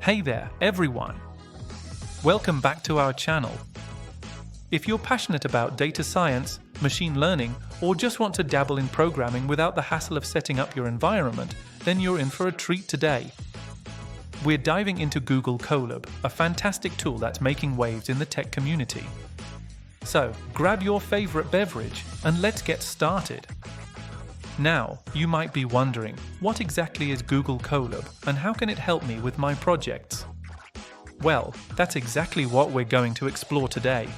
Hey there, everyone! Welcome back to our channel. If you're passionate about data science, machine learning, or just want to dabble in programming without the hassle of setting up your environment, then you're in for a treat today. We're diving into Google Colab, a fantastic tool that's making waves in the tech community. So, grab your favorite beverage and let's get started. Now, you might be wondering, what exactly is Google Colab and how can it help me with my projects? Well, that's exactly what we're going to explore today.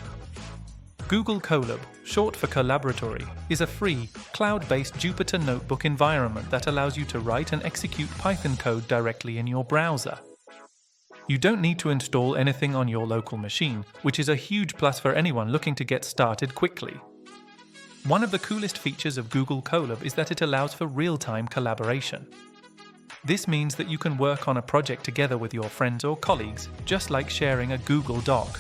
Google Colab, short for Collaboratory, is a free, cloud-based Jupyter notebook environment that allows you to write and execute Python code directly in your browser. You don't need to install anything on your local machine, which is a huge plus for anyone looking to get started quickly. One of the coolest features of Google Colab is that it allows for real-time collaboration. This means that you can work on a project together with your friends or colleagues, just like sharing a Google Doc.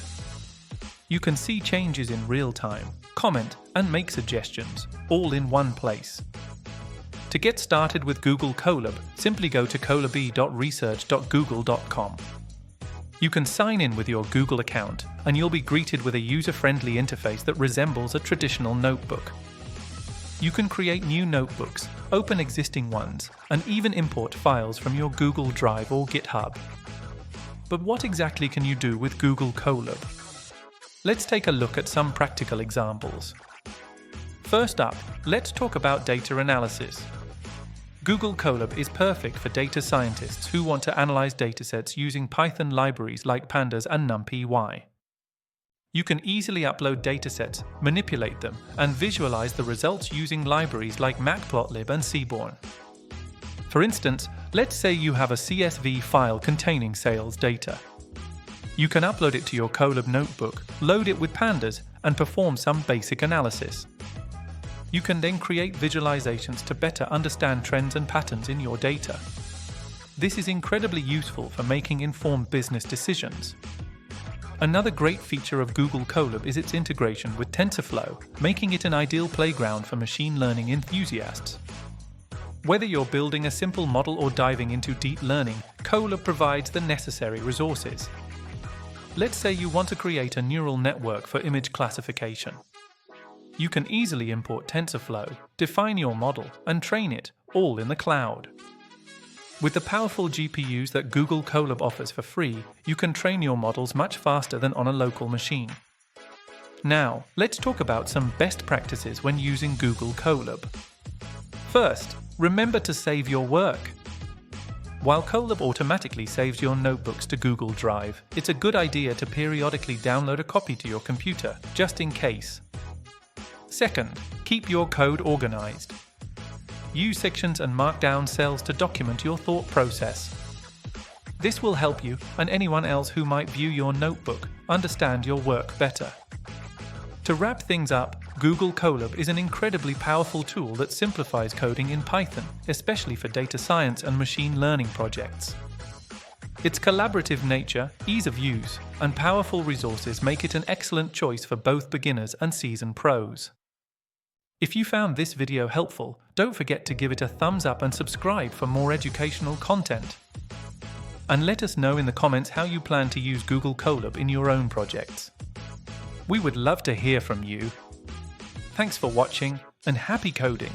You can see changes in real time, comment, and make suggestions, all in one place. To get started with Google Colab, simply go to colab.research.google.com. You can sign in with your Google account, and you'll be greeted with a user-friendly interface that resembles a traditional notebook. You can create new notebooks, open existing ones, and even import files from your Google Drive or GitHub. But what exactly can you do with Google Colab? Let's take a look at some practical examples. First up, let's talk about data analysis. Google Colab is perfect for data scientists who want to analyze datasets using Python libraries like Pandas and NumPy. You can easily upload datasets, manipulate them, and visualize the results using libraries like Matplotlib and Seaborn. For instance, let's say you have a CSV file containing sales data. You can upload it to your Colab notebook, load it with Pandas, and perform some basic analysis. You can then create visualizations to better understand trends and patterns in your data. This is incredibly useful for making informed business decisions. Another great feature of Google Colab is its integration with TensorFlow, making it an ideal playground for machine learning enthusiasts. Whether you're building a simple model or diving into deep learning, Colab provides the necessary resources. Let's say you want to create a neural network for image classification. You can easily import TensorFlow, define your model, and train it, all in the cloud. With the powerful GPUs that Google Colab offers for free, you can train your models much faster than on a local machine. Now, let's talk about some best practices when using Google Colab. First, remember to save your work. While Colab automatically saves your notebooks to Google Drive, it's a good idea to periodically download a copy to your computer, just in case. Second, keep your code organized. Use sections and mark down cells to document your thought process. This will help you and anyone else who might view your notebook understand your work better. To wrap things up, Google Colab is an incredibly powerful tool that simplifies coding in Python, especially for data science and machine learning projects. Its collaborative nature, ease of use, and powerful resources make it an excellent choice for both beginners and seasoned pros. If you found this video helpful, don't forget to give it a thumbs up and subscribe for more educational content. And let us know in the comments how you plan to use Google Colab in your own projects. We would love to hear from you. Thanks for watching and happy coding!